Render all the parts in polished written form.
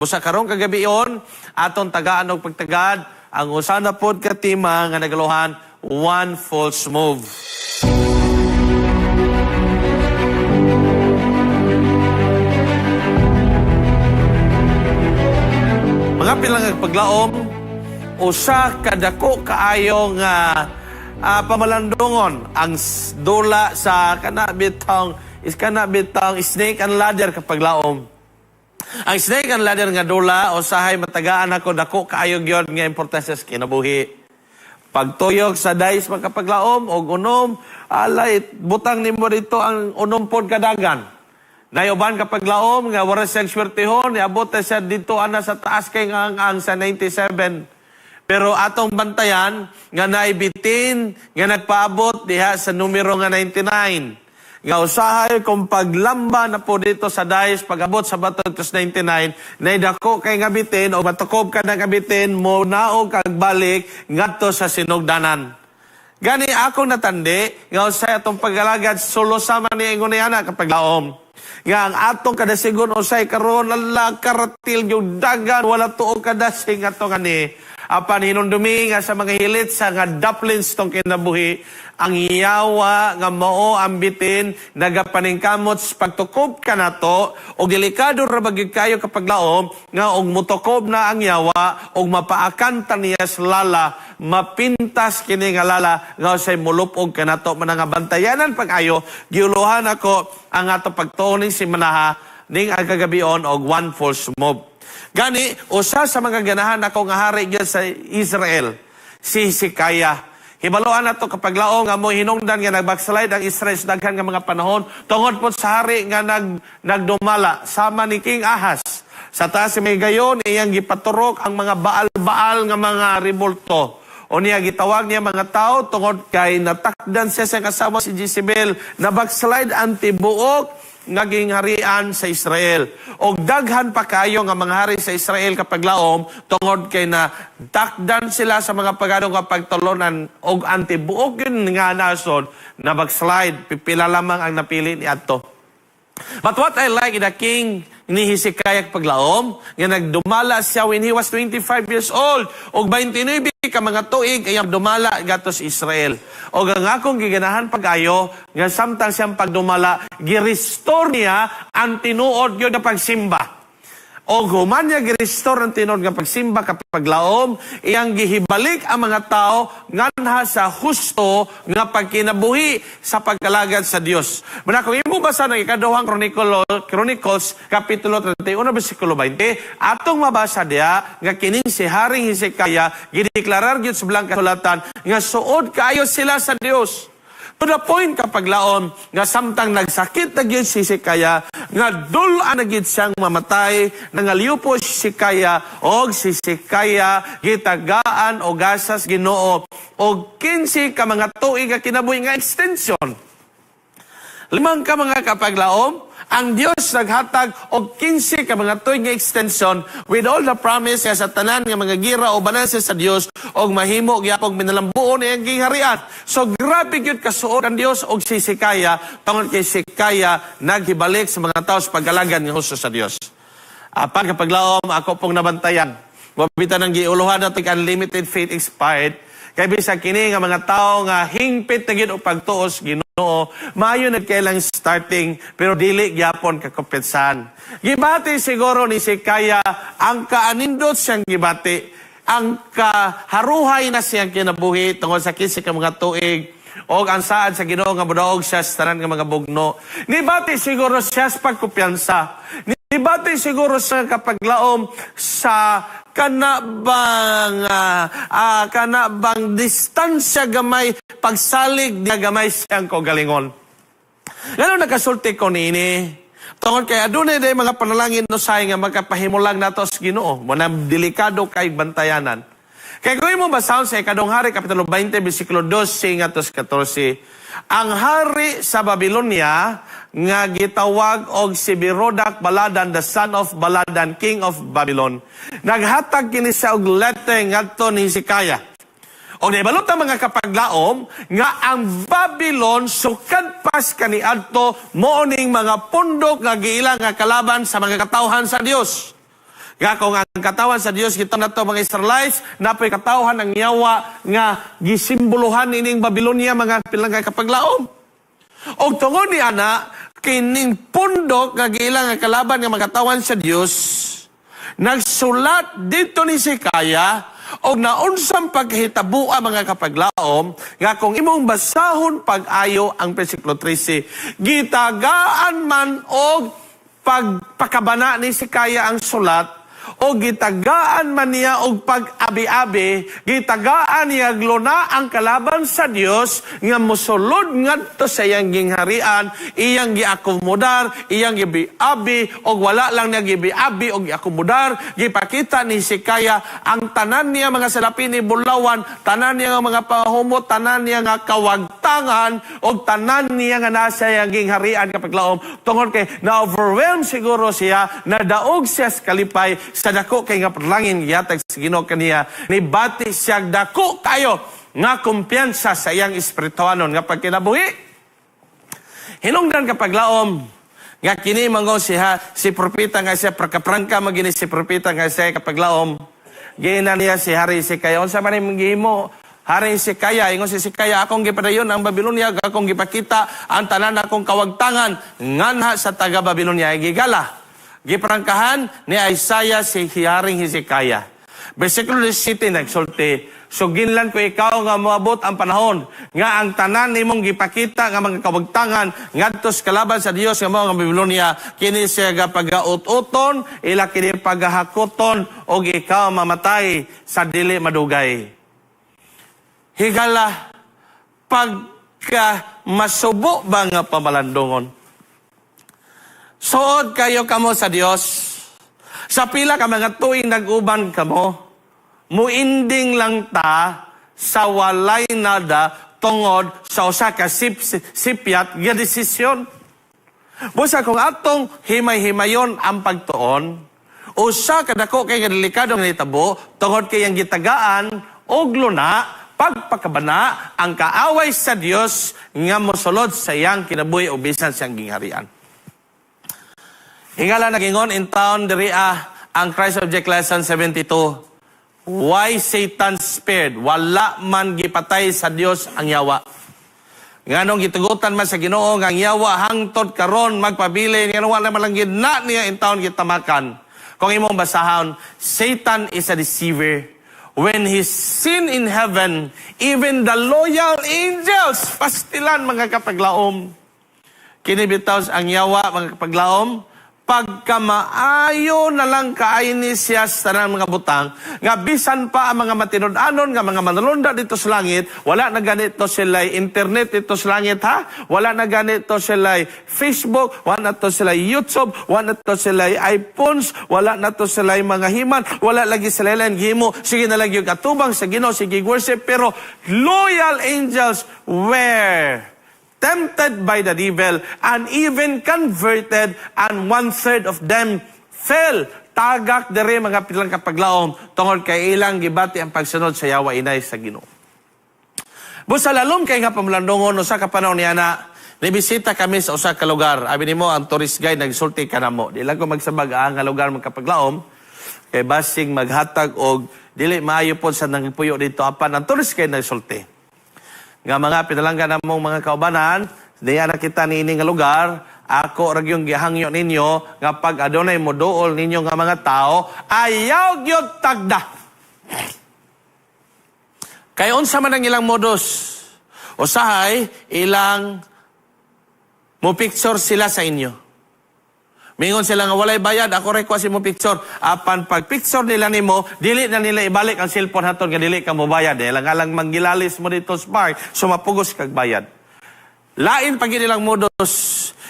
Busa karong kagabion, atong tagaan og pagtagad, ang usa na pod ka tema nga nagaluhan, one false move. Mga pilang paglaom, usa kadako kaayo nga pamalandungon ang dula sa kanabitang snake and ladder kapag laom. Ang snake and ladder nga dula, usahay matagaan ako dako kaayo gyud nga importansya sa kinabuhi. Pagtuyok sa dais makapaglaom og unom, alay butang nimo dito ang unom pod kadagan. Nayuban kapag laom nga wala siyang swertehon, niabot siya dito ana sa taas kay ang sa 97. Pero atong bantayan nga naibitin nga nagpaabot diha sa numero nga 99. Nga usahay kung paglamba na po dito sa dais, pag-abot sa batok tos 99, naidako kay nga bitin o matukob ka na gabitin mo naog kagbalik ngadto sa sinugdanan. Gani ako natandi, nga usahay atong pag-alagad, solo sama ni Ingunayana kapag laom. Nga ang atong kadasigon usay karon lala karatil yung dagan, wala tuog kadasing atong ani. Apan hinundumi nga sa mga hilit sa nga duplins tong kinabuhi, ang iyawa nga mao ambitin nagapaningkamot sa pagtukob ka nato og delikado ra bagid kayo kapag laom nga og mutukob na ang yawa og mapaakan niya sa lala, mapintas kini nga lala nga usay mulupog kanato man nga bantayanan pag-ayo. Giuluhan ako ang ato pagtuon si manaha ning ang kagabion og one false move. Gani, usa sa mga ganahan ako nga hari gyud sa Israel, si Hezekiah. Hibaluan nato kapag laong nga mo hinungdan nga nag-backslide ang Israel sa daghan nga mga panahon tungod po sa hari nga nagdumala sama ni King Ahaz. Sa taas si may gayon, iyang gipaturok ang mga baal-baal nga mga rebulto. O niya gitawag niya mga tao tungod kay natakdan siya sa kasama si Jezebel na backslide ang tibuok naging harian sa Israel. Og daghan pa kayo nga mga hari sa Israel kapag laom tungod kay na takdan sila sa mga pagadong kapag tulunan og antibuok yun nga nason na backslide. Pipila lamang ang napili ni adto. But what I like in the king ni Hezekiah paglaom, nga nagdumala siya when he was 25 years old. Og 29 ka mga tuig ay dumala gatos Israel. O ang akong giganahan pag-ayo, nga samtang siyang pagdumala, girestore niya ang tinuod yun na pagsimba. O human niya girestore ang tinuod nga pagsimba kapag laom, iyang gihibalik ang mga tao nganha sa husto nga pagkinabuhi sa pagkalagad sa Dios. Muna kung imo basa ng ikaduhang Chronicles, Kapitulo 31, versikulo 20, atong mabasa diya nga kining si Haring Hezekiah gideklarar gyud sa bilang kasulatan nga suod kaayo sila sa Dios. To the point kapag laon, nga samtang nagsakit na gyud si Hezekiah, nga dulaan na gyud siyang mamatay, nangaliw po si Hezekiah, og si Hezekiah gitagaan o gasas Ginoo, og 15 ka mga tuig nga kinabuhi nga extension. 5 ka mga kapag laom, ang Dios naghatag og 15 ka mga tuig nga extension with all the promise sa tanan nga mga gira o balanse sa Dios og mahimo gyapon minalambuon iyang giharian. So grabe gyud kasuod ang Dios og si Hezekiah tungod kay Hezekiah naghibalik sa mga tawo sa pag-alagad nga husto sa Dios. Apan kapag laom ako pong nabantayan, wabitan ang giuluhan natin unlimited faith expired. Kay bisag kini nga mga tao nga hingpit na gyud og pagtuos Ginoo, maayo nagkailang starting pero dili gyapon kakompensahan. Gibati siguro ni Hezekiah ang kaanindot siyang gibati, ang kaharuhay na siyang kinabuhi tungod sa 15 ka mga tuig og ang saad sa Ginoo nga modaog siya sa tanan nga mga bugno. Nibati siguro siya sa pagkumpiyansa. Nibati siguro sa kapaglaom sa kanabang distansya gamay pagsalig niya gamay siyang kogalingon. Ngano nakasulti ko niini? Tungod kay adunay day mga panalangin no say nga magkapahimulang nato sa Ginoo, mo na delikado kay bantayanan. Kay kung mo basahon sa ikadong hari kapitulo 20 bersikulo 12 ngadto 14, ang hari sa Babylonia nga gitawag og si Merodach Baladan, the son of Baladan, king of Babylon. Naghatag kini sa og letter ngadto ni Hezekiah. Og nabalot ang mga kapaglaom nga ang Babylon sukad pas kaniadto mo ning mga pundok nga giila nga kalaban sa mga katawhan sa Dios. Nga kung ang katawan sa Dios kita nato mga Israelites, napoy katawhan ang yawa nga gisimbolohan ining Babylonia mga pilang kapaglaom. Og tungod ni ana kining pundok nga giilang nga kalaban nga magatawan sa Dios, nagsulat dito ni Hezekiah og naunsang paghitabo mga kapaglaom nga kung imong basahon pag-ayo ang versikulo 13, gitagaan man og pagpakabana ni Hezekiah ang sulat o gitagaan man niya og pag-abi-abi, gitagaan niya glona ang kalaban sa Dios nga mosulod ngadto sa iyang gingharian, iyang giakomodar, iyang gibi-abi og wala lang niya gibi-abi og giakomodar. Gipakita ni Hezekiah ang tanan niya mga salapin ni bulawan, tanan niya nga mga pahumot, tanan niya nga kawagtangan og tanan niya nga nasa iyang gingharian kapaglaom tungod kay na-overwhelm siguro siya, nadaog siya sa kalipay sa dako kay nga perlangin giyatag sa Ginoo kaniya, nibati siya dako kayo nga kumpiyansa sa iyang espirituanon nga pagkinabuhi. Hinungdan kapaglaom nga kini manggo siya si propeta nga siya prangka magini si propeta nga siya kapaglaom giina niya si Hari Hezekiah unsa man imong gihimo Hari Hezekiah, ingon si Hezekiah, akong gipadayon ang Babylonia, akong gipakita ang tanan akong kawagtangan nganha sa taga Babylonia gigala. Giprangkahan ni Isaiah si Haring Hezekiah. Versikulo 17 nagsulti, so ginlan ko ikaw nga moabot ang panahon nga ang tanan nimong gipakita nga mga kawagtangan ngadto sa kalaban sa Dios nga mga Babylonia kini siya pagaut-uton ila kini pagahakuton og ikaw mamatay sa dili madugay. Higala pagka masubo ba nga pamalandungon? Suod kayo kamo sa Dios. Sa pila ka mga tuig nag-uban kamo, muinding lang ta sa walay nada tungod sa usa ka sipyat nga desisyon. Busa kung atong himay-himayon ang pagtuon, usa ka dako kay nga delikado nga nitabo tungod kay ang gitagaan og luna pagpakabana ang kaaway sa Dios nga mosulod sa iyang kinabuhi o bisan siyang gingharian. Hingala nagingon in town diri ang Christ Object Lesson 72. Why Satan spared? Wala man gipatay sa Dios ang yawa. Nganong gitugutan man sa Ginoo nga ang yawa hangtod karon magpabilin nga wala man lang gidna niya in town gitamakan. Kung imong basahon, Satan is a deceiver. When he sin in heaven, even the loyal angels pastilan mga kapaglaom. Kinibitaw ang yawa mga kapaglaom. Pagkamaayo na lang kaayni siya sa tanang mga butang, nga bisan pa ang mga matinud-anon, nga mga manulunda dito sa langit, wala na ganito sila internet dito sa langit ha, wala na ganito sila Facebook, wala na to sila YouTube, wala na to sila iPhones, wala na to sila mga himan, wala lagi sila lang gimo, sige na lang yung katubang sa Ginoo, sige worship, pero loyal angels were tempted by the devil and even converted, and 1/3 of them fell. Tagak dere mga pilang kapaglaom tungod kay ilang gibati ang pagsunod sa yawa inay sa Ginoo. Busa lalom kay nga pamalandungon usa ka panahon niya na nibisita kami sa usa ka lugar. Abi nimo ang tourist guide nagsulti kanamo. Di lang ko magsabag ang lugar mga kapaglaom kay basing maghatag og dili maayo pod sa nagpuyo dito apan ang tourist guide nagsulti. Nga mga pinalanggan namong mga kaubanan, diya nakita niini nga lugar, ako ra gyung gihangyo ninyo nga pag adunay moduol ninyo nga mga tao, ayaw gyud tagda. Kay unsa man ang ilang modus? Usahay ilang mo picture sila sa inyo. Mingon sila nga walay bayad, ako request mo picture. Apan pag picture nila nimo, dili na nila ibalik ang cellphone haton nga dili ka mo bayad. Lang alang manggilalis mo dito sa park, sumapugos kag bayad. Lain pag nilang modus,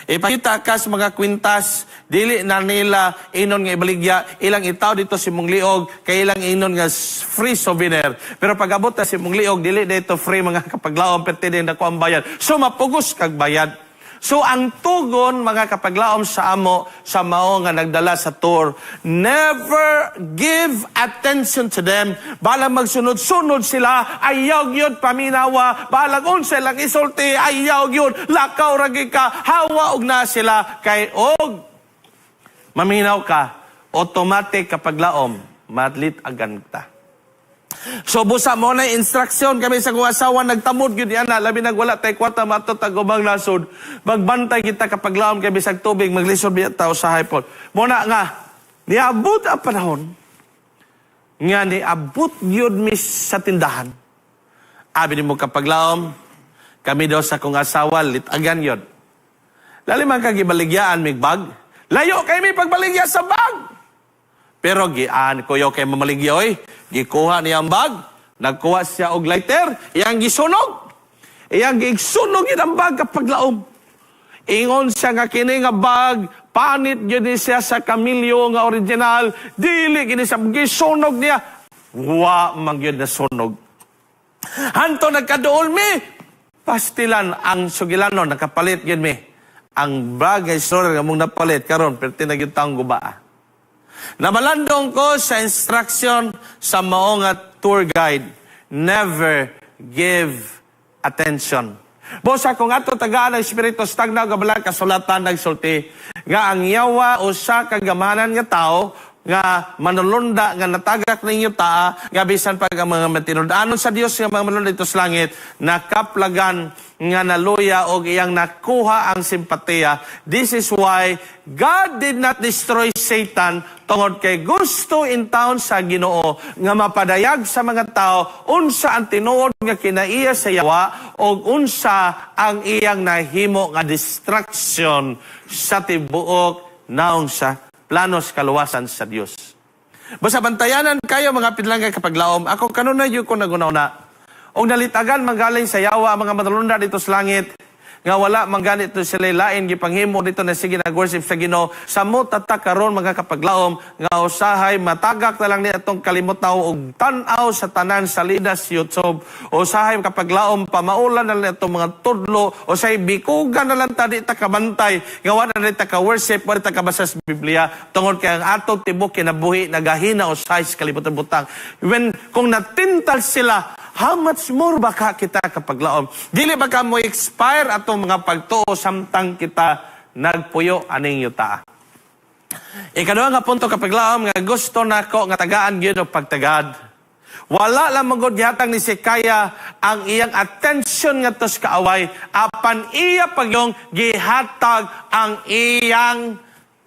ipakita ka sa mga kwintas, dili na nila inon nga ibaligya, ilang itaw dito si mong liog, kay ilang inon nga free souvenir. Pero pag abot na si mong liog, dili dito free mga kapaglaom, perti din ako ang bayad. Sumapugos kag bayad. So ang tugon mga kapaglaom sa amo sa mao nga nagdala sa tour, never give attention to them. Balang magsunod-sunod sila, ayaw gyud paminawa. Balang unsa lang isulti, ayaw gyud lakaw ragi ka, hawa og na sila kay og maminaw ka. automatic kapag laom, madlit agan ta. So busa mo na instruction kami sa kong asawa nagtamod gyud ana labi nag wala tay kwarta mato tagubang nasod magbantay kita kapag laom kay bisag tubig maglisod biya ta usahay pod mo na nga niabot ang panahon nga niabot gyud mi sa tindahan abi nimo kapag laom kami daw sa kong asawa litagan yun lali man ka gibaligyan mig bag layo kay mi pagbaligya sa bag pero gian kuyo kay mamaligyoy, gikuha niya ang bag, nagkuha siya og lighter, iyang gisunog. Iyang gisunog yun ang bag kapag laom. Ingon siya nga kini nga bag, panit yun siya sa kamilyo nga original, dili kini sa gisunog niya. Wa man yun na sunog. Hanto nagkaduol mi, pastilan ang sugilano, nakapalit yun mi. Ang bag ay sorry nga mong napalit, karon pero tinagin taong gubaa. Nabalandong ko sa instruction sa maong at tour guide, never give attention. Bosa kung ato tagaan ng Espiritu stagnaw gabalang kasulatan nagsulti nga ang yawa o sa kagamanan nga tao nga manulunda nga natagak ninyo taa nga bisan pag ang mga matinud-anon sa Dios nga mga manulunda dito sa langit nakaplagan nga naluya o iyang nakuha ang simpatiya. This is why God did not destroy Satan tungod kay gusto in taon sa Ginoo nga mapadayag sa mga tao unsa ang tinuod nga kinaiya sa yawa o unsa ang iyang nahimo nga distraction sa tibuok naong sa planos kaluwasan sa Dios. Basta bantayanan kayo mga pinlanggay kapag laom. Ako kanunay yun ko nagunaw-na. O nalitagan manggaling sa yawa ang mga manulunda dito sa langit. Nga wala mangganit to sila lain gipanghimo dito na sige nag-worship sa Ginoo. Sa mo tatak karon mga kapaglaom nga usahay matagak na lang ni atong kalimutaw og tan-aw sa tanan sa lidas YouTube. Usahay kapaglaom pamaulan na lang atong mga tudlo usahay bikugan na lang tadi ta kabantay nga wala na ta ka worship wala ta kabasa sa Biblia tungod kay ang atong tibok kinabuhi nagahina usahay sa kalibutan butang. When kung natintal sila how much more baka kita kapaglaom? Dili ba ka mo expire atong mga pagtuo samtang kita nagpuyo aning yuta? Ikaduha nga punto kapaglaom nga gusto nako nga tagaan gyud og pagtagad. Wala lang magod gihatag ni Sikaya ang iyang attention nga tos kaaway apan iya pagyong gihatag ang iyang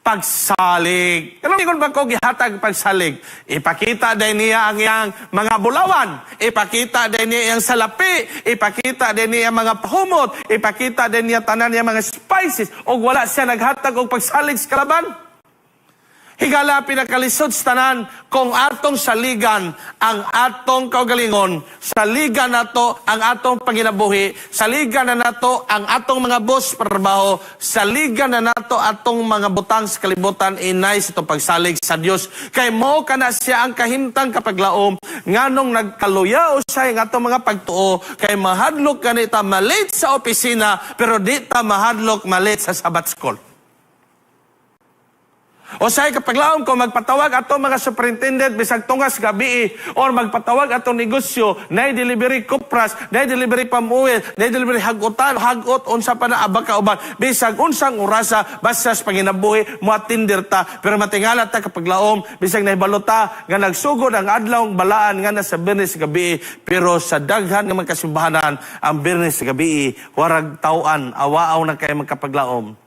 pagsalig. Kano ikon ba ko gihatag pagsalig? Ipakita din niya ang iyang mga bulawan. Ipakita din niya ang salapi. Ipakita din niya ang mga pahumot. Ipakita din niya tanan niya mga spices. O wala siya naghatag og pagsalig sa kalaban. Higala pinakalisod sa tanan kung atong saligan ang atong kaugalingon, saligan nato ang atong panginabuhi, saligan na nato ang atong mga boss trabaho, saligan na nato atong mga butang sa kalibutan inay sa itong pagsalig sa Dios. Kay mo kana siya ang kahimtang kapaglaom nganong nagkaluya usay ang atong mga pagtuo kay mahadlok kanita malate sa opisina pero di ta mahadlok malate sa Sabbath school. O say kapaglaom ko magpatawag ato mga superintendent bisag tungas gabi or magpatawag ato negosyo na delivery kupras, na delivery pamuwi, na delivery hagutan, hagot unsa pa na abaka uban bisag unsang orasa basta sa panginabuhi mo atindir ta pero matingala ta kapaglaom bisag nahibalota nga nagsugod ang adlaw balaan nga nasa Biyernes gabi pero sa daghan nga magkasimbahanan ang Biyernes gabi warag tawan awaaw na kay magkapaglaom.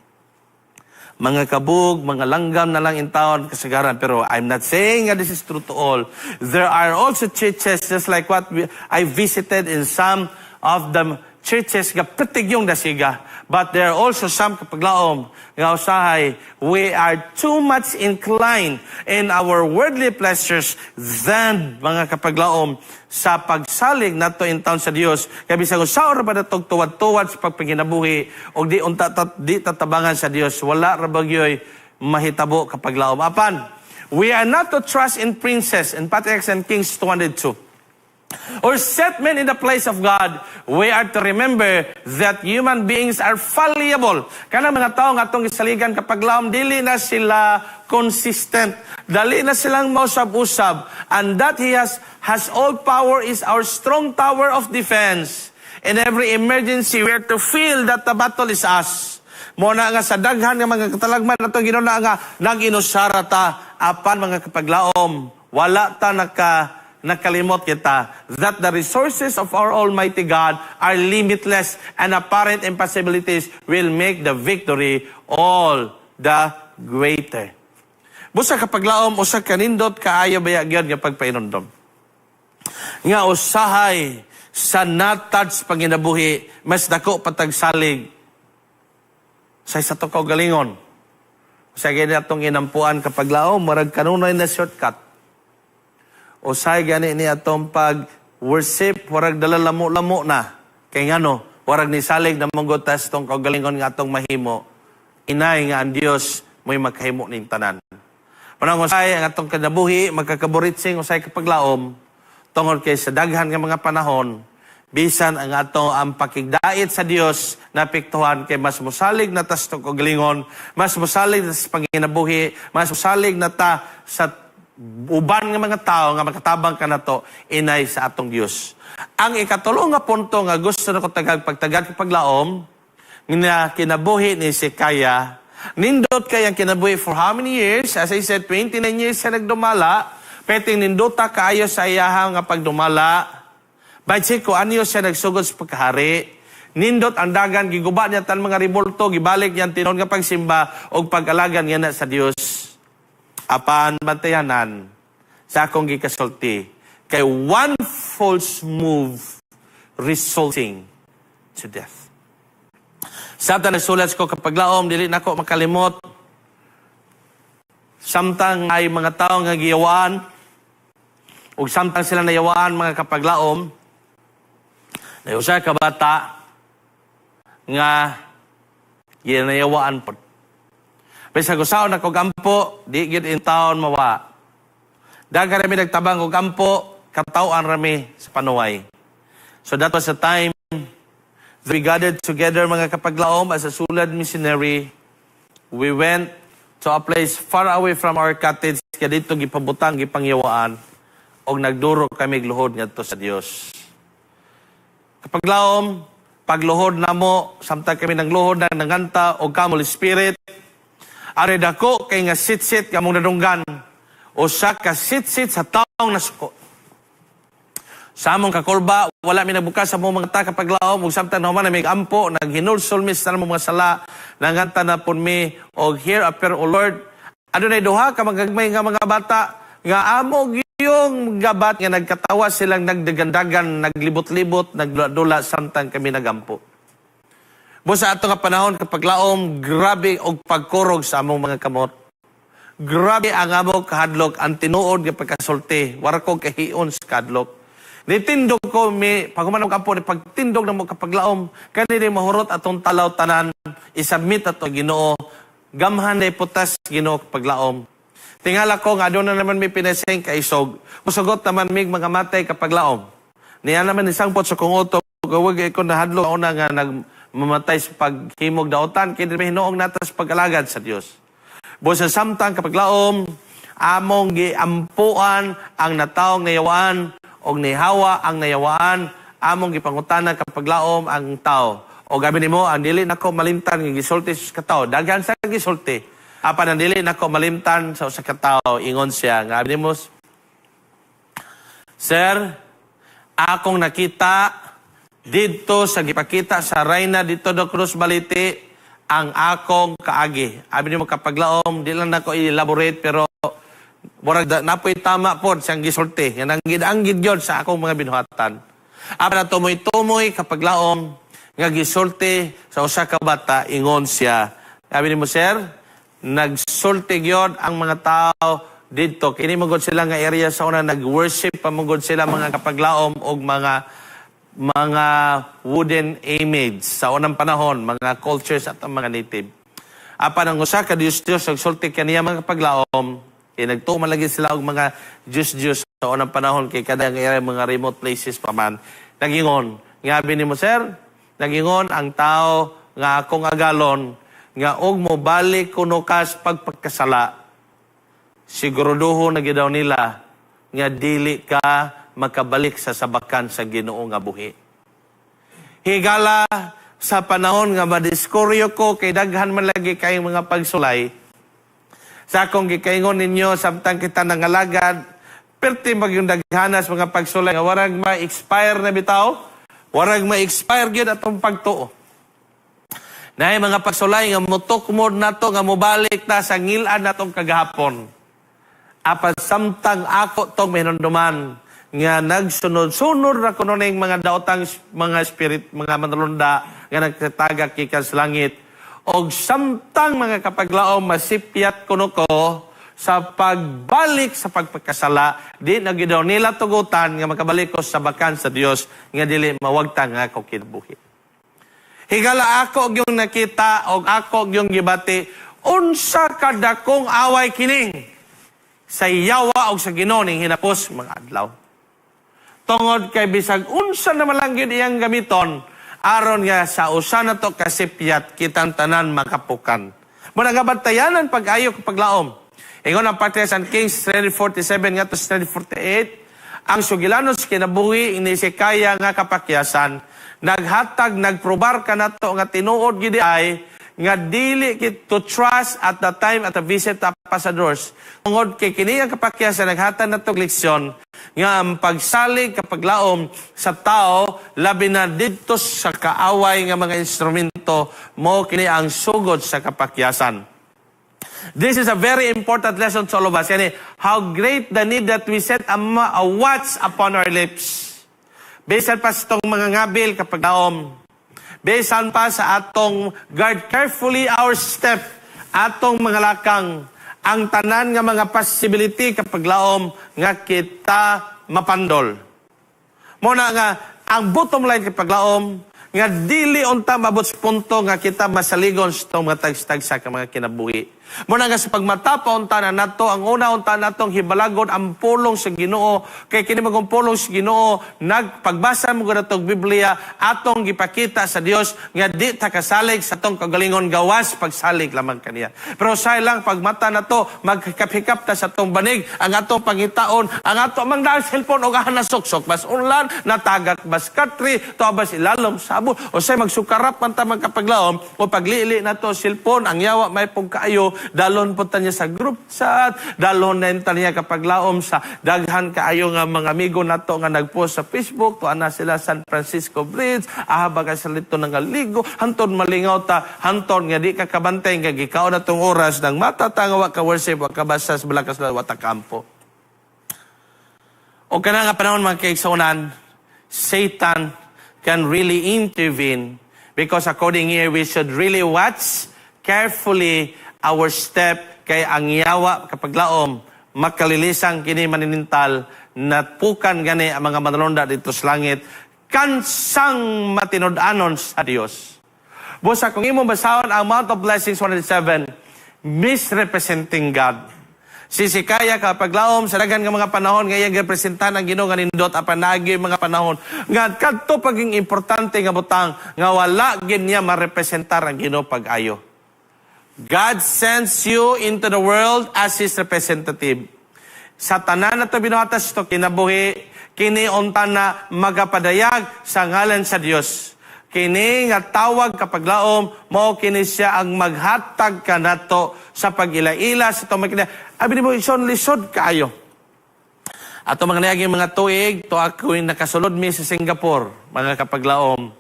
Mga kabug, mga langgam na lang in town, kasagaran. Pero I'm not saying that this is true to all. There are also churches, just like what I visited in some of the churches, nga pitig yung dasiga. But there are also some kapaglaom, nga usahay, we are too much inclined in our worldly pleasures than mga kapaglaom sa pagsalig nato in town sa Dios. Kaya bisag usaw ra ba natong tuwad-tuwad sa pagpanginabuhi o di tatabangan sa Dios, wala ra bagyoy mahitabo kapaglaom. Apan, we are not to trust in princes and patriarchs and kings 202. Or set men in the place of God, we are to remember that human beings are fallible. Kana mga tao nga atong gisaligan kapag laom, dili na sila consistent. Dali na silang mausab-usab. And that He has all power is our strong tower of defense. In every emergency, we are to feel that the battle is us. Muna nga sa daghan nga mga katalagman nato ginuna nga nag-inusara ta apan mga kapaglaom, wala ta nakalimot kita that the resources of our Almighty God are limitless and apparent impossibilities will make the victory all the greater. Busa kapaglaom, usa kanindot kaayo baya gyud nga pagpainundom. Nga usahay sa natad sa panginabuhi, mas dako patagsalig sa isa to kaugalingon. Sa gani atong inampuan kapaglaom, marag kanunay na shortcut. Usay gani ni atong pag-worship, warag dala lamo-lamo na. Kay ngano, warag ni salig na manggotas tong kaugalingon nga atong mahimo. Inay nga ang Dios mo'y magkahimo ning tanan. Panang usay ang atong kinabuhi, magkakaboritsing usay kapaglaom, tungod kay sa daghan nga mga panahon, bisan ang atong ang pakigdait sa Dios napiktuhan kay mas musalig na ta sa kaugalingon, mas musalig na sa panginabuhi, mas musalig na ta sa uban nga mga tao nga makatabang ka na to, inay sa atong Dios. Ang ikatulong nga punto nga gusto na ko pagtagad kapaglaom, nga kinabuhi ni Hezekiah, nindot kay ang kinabuhi for how many years? As I said, 29 years siya nagdumala, peting nindota kaayo sa iyaha nga pagdumala, Baitsi ko, anyo siya nagsugod sa pagkahari. Nindot ang dagan, giguba niya tan mga ribolto, gibalik niya tinon nga pagsimba o pag-alagan niya na sa Dios. Apan bantayanan sa akong gikasulti, kay one false move resulting to death. Sabta nagsulat ko kapaglaom, dili na ko makalimot. Samtang ay mga tao nga giyawaan, o samtang sila nayawaan mga kapaglaom, na usa ka bata nga ginayawaan po. Bisa gusaon na kog ampo, di gid in town mawa. Dagan rami nagtabang kog ampo, katawaan rami sa panuway. So that was the time we gathered together mga kapaglaom as a Sulad missionary. We went to a place far away from our cottage, kaya dito gipabutang, gipangyawaan, og nagduro kami gluhod ngadto sa Dios. Kapaglaom, pagluhod na mo, samtang kami nagluhod na nanganta o kamol spirit, are dako kay nga sit-sit kamong nadunggan, o sa ka sit-sit sa taong nasuko. Sa among kakulba, wala mi nagbukas sa mga ta kapaglaom, o samtang naman na may ampo, naghinulsulmis na mga sala, nanganta na pun mi, o here appear, O Lord, adunay duha ka magagmay nga mga bata, nga amo yung gabat nga nagkatawa silang nagdagandagan, naglibot-libot, nagdula samtang kami nagampo. Busa ato nga panahon kapaglaom, grabe og pagkurog sa among mga kamot. Grabe ang among kahadlok, ang tinuod nga pagkasulti, wara ko kahiyon sa kahadlok. Nitindog ko mi pagumanong kampo ni pagtindog na mo kapaglaom, kanini mahurot atong talaw tanan, isubmit ato Ginoo, gamhan na iputas Ginoo kapaglaom. Tingala ko nga doon na naman may pinaseng kaisog. Musugot naman mig mga matay kapag laom. Niya naman isang pot sa kungoto. Gawag ko nahadlo ako na nga nagmamatay sa paghimog daotan. Kaya may hinoong natas pag-alagad sa Diyos. Busa samtang kapag laom, among giampuan ang nataong nayawaan o nihawa ang nayawaan, among gipangutana kapag laom ang tao. O gabi ni mo, ang dili nako malimtan ng gisulti sa katao. Daghan sa gisulti. Apan ang dili nako malimtan sa usa ka tawo, ingon siya nga abinimos, Sir, akong nakita dito sa gipakita sa Reyna dito do Cruz Balite ang akong kaagi. Abinimo kapaglaom, di lang nako i-elaborate pero murag napoy tama pod siyang gisulti. Nga nanggid-anggid gyud sa akong mga binuhatan. Apan tumoy-tumoy kapaglaom nga gisulti sa usa ka bata, ingon siya. Abinimo, Sir, nagsulti gyud ang mga tao dito. Kini magod sila nga area sa una, nag-worship pamugod sila mga kapaglaom og mga wooden image sa unang panahon, mga cultures at mga native. Apan ang usa ka Diyos nagsulti kaniya mga kapaglaom, nagtuman lagi sila og mga Diyos sa unang panahon kay kada area mga remote places pa man. Nagingon, ngabi nimo, Sir, nagingon ang tao nga akong agalon nga og mo balik kuno kas pagpagkasala, siguruduho na gidaw nila nga dili ka makabalik sa sabakan sa Ginoo nga buhi. Higala sa panahon nga madiskoryo ko kay daghan man lagi kayong mga pagsulay, Sa akong gikaingon ninyo, samtang kita nangalagad, perti yung daghanas mga pagsulay, nga warag ma-expire na bitaw, warag ma-expire gyud atong pagtuo. Naay mga pagsulay nga mutukmod nato nga mobalik ta sa ngilan natong kagahapon. Apan samtang ako tong hinumduman nga nagsunod-sunod ra kuno ning mga daotang mga spirit, mga manulunda nga nagtatagak gikan sa langit. Og samtang mga kapaglaom masipyat kuno ko sa pagbalik sa pagpagkasala, di na gidaw nila tugutan nga makabalik ko sa bakan sa Dios nga dili mawagta nga ako kinabuhi. Higala ako yung nakita og ako yung gibati, unsa kadakong away kining sa yawa o sa Ginoo ning hinapos mga adlaw. Tungod kay bisag unsa na malanggid iyang gamiton aron nga sa usa na to kasipyat kitang tanan makapukan. Muna nga bantayanan pag-ayo kapaglaom. Ingon ang parte sa Kings 3:47 nga to 3:48, ang sugilanos kinabuhi ni Hezekiah nga kapakyasan, naghatag nagprobar kanato nga tinuod gid ay nga dili kit to trust at the time at the visit of ambassadors. Tungod kay kini ang kapakyasan naghatag nato leksyon nga ang pagsalig kapaglaom sa tao labi na didto sa kaaway nga mga instrumento mo kini ang sugod sa kapakyasan. This is a very important lesson to all of us. Yani, how great the need that we set a watch upon our lips. Bisan pa sa itong mga ngabil kapaglaom. Bisan pa sa atong guard carefully our step, atong mga lakang, ang tanan nga mga possibility kapaglaom nga kita mapandol. Muna nga, ang bottom line kapaglaom, nga dili unta mabot sa punto nga kita masaligon sa itong mga tagstag sa mga kinabuhi. Muna nga sa pagmatapa unta na nato, ang una unta natong hibalagon ang pulong sa Ginoo. Kay kini magong pulong sa Ginoo, nagpagbasa mo ganatong Biblia, atong gipakita sa Dios nga di ta kasalig sa atong kagalingon gawas pagsalig lamang kaniya. Pero say lang pagmata nato, magkapikap ta sa atong banig, ang atong pangitaon, ang ato mang dahil cellphone o gahan na suksok, bas unlan, natagak, bas katri, to bas ilalom sabon, o say magsukarap man ta magkapaglaom, o paglili na to cellphone, ang yawa may pagkaayo, dalon po niya sa group chat, dalon na niya kapaglaom sa daghan kaayo nga mga amigo nato nga nagpost sa Facebook, tuan na sila San Francisco Bridge, baga sa lito ng aligo, hanton malingaw ta, hanton nga di ka kabantay, nga gikaw na tong oras, ng matatangawa ka worship, wakabasa sa balakas na watakampo. O ka na nga panahon mga kaigsunan, Satan can really intervene because according here, we should really watch carefully our step kay ang yawa kapaglaom makalilisang kini maninintal natpukan gani ang mga manulunda dito sa langit kansang matinud-anon sa Dios. Busa kung imo basahon ang Mount of Blessings 107, misrepresenting God. Si Hezekiah kapaglaom sa daghang mga panahon nga iyang representan ang Ginoo nga nindot apan naagi mga panahon nga kadto paging importante nga butang nga wala gid niya marepresentar ang Ginoo pag-ayo. God sends you into the world as His representative. Sa tanan na ito binuhatas ito, kinabuhi, kini unta na magapadayag sa ngalan sa Dios. Kini nga tawag kapaglaom, mao kini siya ang maghatag kanato sa pag-ila-ila sa itong makina. Abi mo, ison lisod kaayo. Ato mga nayaging mga tuig, to ako'y nakasulod mi sa Singapore, mga kapaglaom.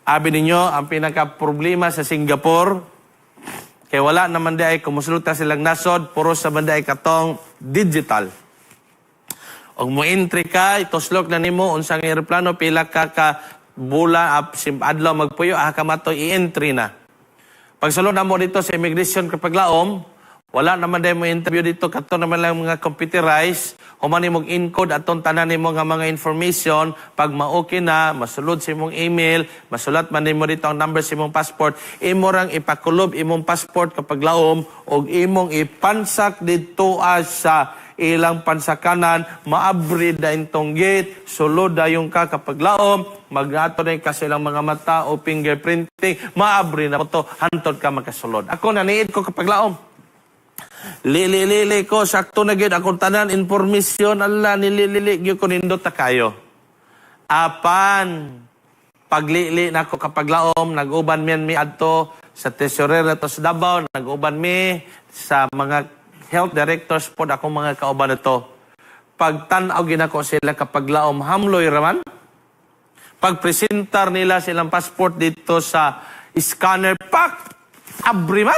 Abi ninyo, ang pinaka-problema sa Singapore, kaya wala naman di ay kumusulta silang nasod, puro sa banda ay katong digital. Og mo entry ka, itoslok na nimo unsang eroplano, pila ka bula, adlaw magpuyo, ka mato i-entry na. Pagsulod na mo dito sa immigration kapaglaom, wala naman dahil mo interview dito, kato naman lang mga computerized, humani mong encode atong tanan nimo nga mga information, pag ma-okay na, masulod sa imong email, masulat man nimo dito ang number sa imong passport, imo rang ipakulob imong passport kapag laom, o imong ipansak dito sa ilang pansakanan, maabri da intong gate, sulod da yung ka kapag laom, mag-ato na ka silang mga mata o fingerprinting, maabri na po to, hantod ka makasulod. Ako naniid ko kapag laom. Lili ko, sakto na gid akong tanan, informasyon, ala, nilili ko nindot ta kayo. Apan, paglili na ko kapag laom, nag-uban mi adto sa tesorero to sa Davao, nag-uban mi sa mga health directors po akong mga kauban ito. Pagtanaw ginako sila kapag laom hamloy raman. Pagpresentar nila silang passport dito sa scanner, pak! Abriman!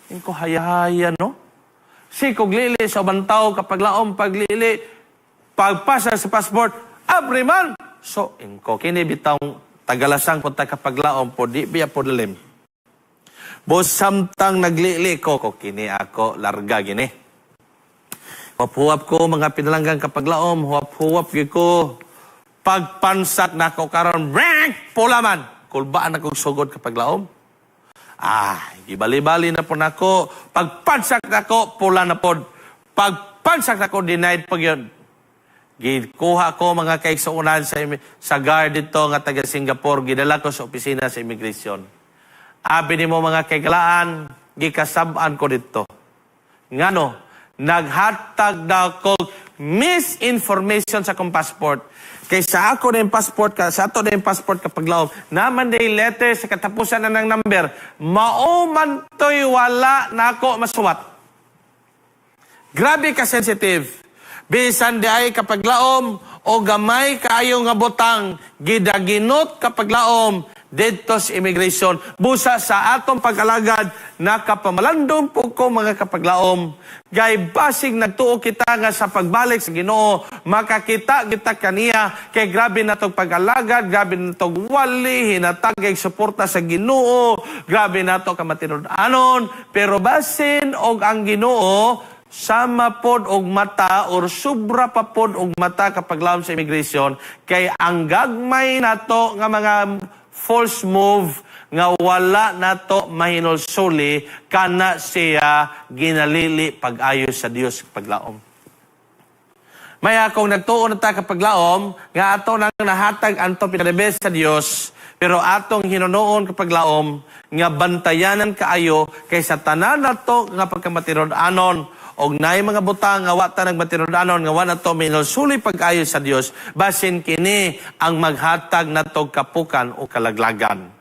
Yung ko hayahaya, no? Si kog lili sa bantaw kapag laom paglili, pagpasa sa passport, abriman! So, inko, kini bitang tagalasang punta kapag laom po, di biya po dalim. Bos samtang naglili ko, kini ako, larga gini. Huwap-huwap ko, mga pinalanggang kapag laom, huwap-huwap ko. Pagpansak na ko karon, rank, pulaman. Kulbaan ako sugod kapag laom. Gibali-bali na po na ko. Pagpansak na ko, pula na po. Pagpansak na ko, denied pag yun. Gikuha ko mga kaiksuunan sa guard dito nga taga Singapore. Gidala ko sa opisina sa immigration. Abi ni mo mga kaiglaan, gikasabaan ko dito. Ngano, naghatag daw ko misinformation sa kong passport. Kaysa ako na yung passport ka, sa ato na yung passport kapag laom, naman day letter sa katapusan na ng number, mauman to'y wala na ako masuwat. Grabe ka sensitive. Bisan di ay kapag laom, o gamay kaayo nga butang, gidaginot kapag laom, dito sa immigration, busa sa atong pag-alagad, nakapamalandong po ko mga kapaglaom. Gay basig nagtuo kita nga sa pagbalik sa Ginoo, makakita kita kaniya, kay grabe na itong pag-alagad, grabe na itong wali, hinatagay suporta sa Ginoo, grabe na ito kamatinud-anon, pero basin og ang Ginoo, sama pod og mata or sobra pa pod og mata kapag laom sa immigration, kay ang gagmay nato nga mga false move nga wala nato mahinulsuli kana siya ginalili pag-ayo sa Dios paglaom. Maya kung nagtuon na ta kapaglaom nga ato nang nahatag anto pinadebes sa Dios, pero atong hinunoon kapaglaom nga bantayanan kaayo kaysa tanan nato nga pagkamatinud-anon og naay mga butang nga wa ta nagmatinud-anon nga wa nato minulsuli pag-ayo sa Dios, basin kini ang maghatag nato kapukan o kalaglagan.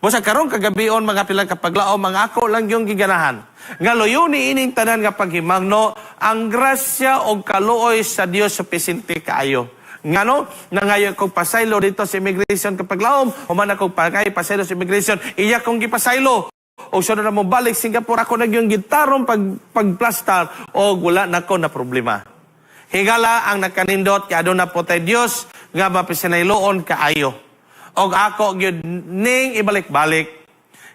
Busa karon kagabion mga pilang kapaglaom, mga ako lang yung giganahan nga luyon ni ining tanan nga paghimangno ang grasya og kaluoy sa Dios supisente kaayo. Ngano nangayo kog pasaylo dito sa immigration kapaglaom, human ako pasaylo sa immigration, iya kong gipasaylo. O siya na mo balik Singapore, ako na yung gitarong pagplastar o wala na ko na problema. Higala ang nakanindot kaya doon na po tayo Diyos nga mapisinayloon kaayo. O ako yun ning ibalik-balik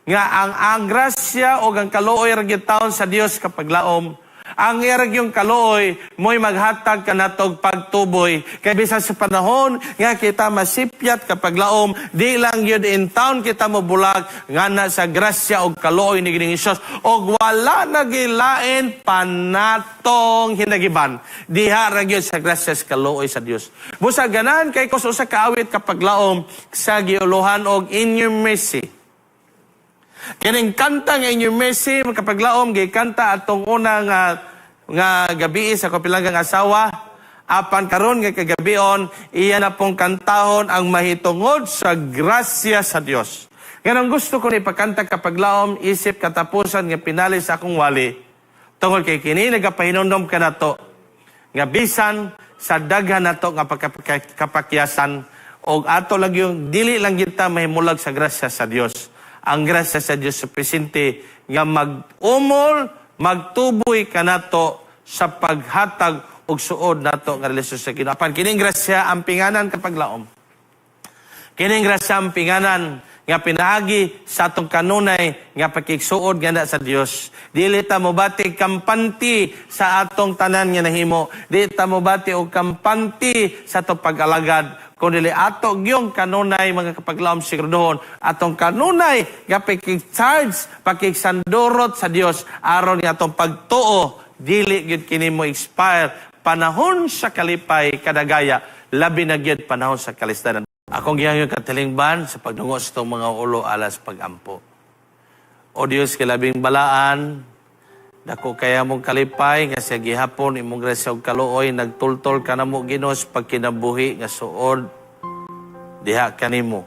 nga ang grasya o ang kaluoy ragyong taon sa Diyos kapag laom. Ang iragyong kaluoy mo'y maghatag ka natog pagtuboy. Kaya bisan sa panahon nga kita masipyat kapag laom, di lang yun in town kita mo bulag nga na sa grasya o kaluoy ni Gining Isos. O wala nagilain panatong hinagiban. Diha ragyon sa grasya sa kaluoy sa Dios. Busa ganan kay kus usa ka awit kapag laom sa giuluhan og in your mercy. Kining kanta nga in your mercy, kapaglaom, gikanta atong unang nga gabi sa kapilangang asawa, apan karon nga kagabion, iya na pong kantahon ang mahitungod sa grasya sa Dios. Ganang gusto ko ni ipakanta kapaglaom, isip katapusan nga pinali sa akong wali, tungod kay kini nagapahinumdom ka nato, nga bisan sa daghan nato nga kapakyasan, o ato lang yung dili lang kita mahimulag sa grasya sa Dios. Ang grasya sa Diyos supisente nga mag-umol, magtuboy ka nato sa paghatag og suod nato nga relasyon sa Ginoo. Apan kining grasya ang pinganan kapag laom. Kining grasya ang pinganan nga pinaagi sa atong kanunay nga pakigsuod nga sa Dios. Dili ta mobati kampanti sa atong tanan nga nahimo. Dili ta mobati og kampanti sa atong pag-alagad. Kung dili ato yung kanunay mga kapaglaom siguraduhon, atong kanunay nga pakig-charge, pakig-sandurot sa Dios aron nga atong pagtuo, dili gyud kini mo expire panahon sa kalipay kadagaya, labi na gyud panahon sa kalisdanan. Akong gihangyo katilingban sa pagdungo sa itong mga ulo alas pagampo. O Dios, kilabing balaan, dako kaya mong kalipay, nga siya gihapon, imong grasya og kaluoy, nagtultol ka na mo Ginos, pagkinabuhi, nga suod, diha ka nimo.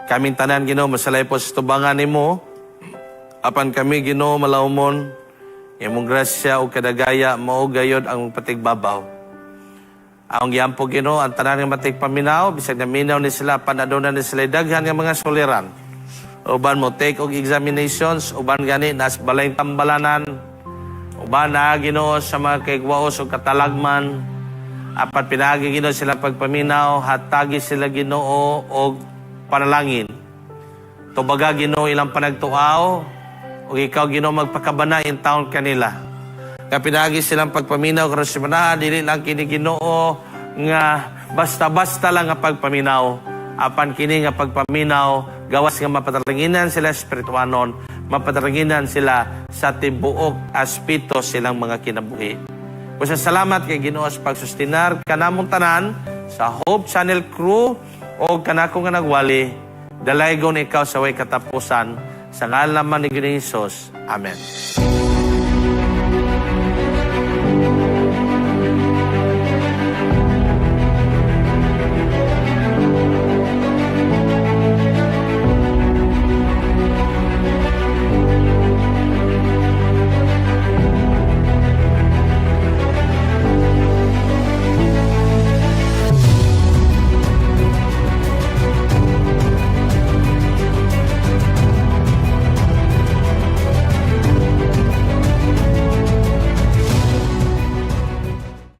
Kaming tanan, Ginoo, masalay po sa tubangan nimo, apan kami, Ginoo, malaumon, Imong grasya o kadagaya mao gayod ang patigbabaw. Ang giampo Ginoo ang tanan nga matigpaminaw bisag naminaw ni sila panadonan ni sila daghan nga mga suliran. Uban mo take og examinations, uban gani nas balay tambalanan, uban na Ginoo sa mga kaigwaos o katalagman. Apat pinagi Ginoo sila pagpaminaw, hatagi sila Ginoo og panalangin. Tubaga Ginoo ilang panagtuaw, ug ikaw Ginoo magpakabana in taon kanila. Kapinagi silang pagpaminaw karon sa manahan, dili lang kini Ginoo nga basta-basta lang nga pagpaminaw. Apan kini nga pagpaminaw gawas nga mapatalanginan sila espirituanon, mapatalanginan sila sa tibuok aspito silang mga kinabuhi. Kusa salamat kay Ginoo sa pagsustinar kanamong tanan sa Hope Channel crew o kanako nga nagwali. Dalaygon ikaw sa way katapusan sa ngalan naman ni Ginoong Hesus. Amen.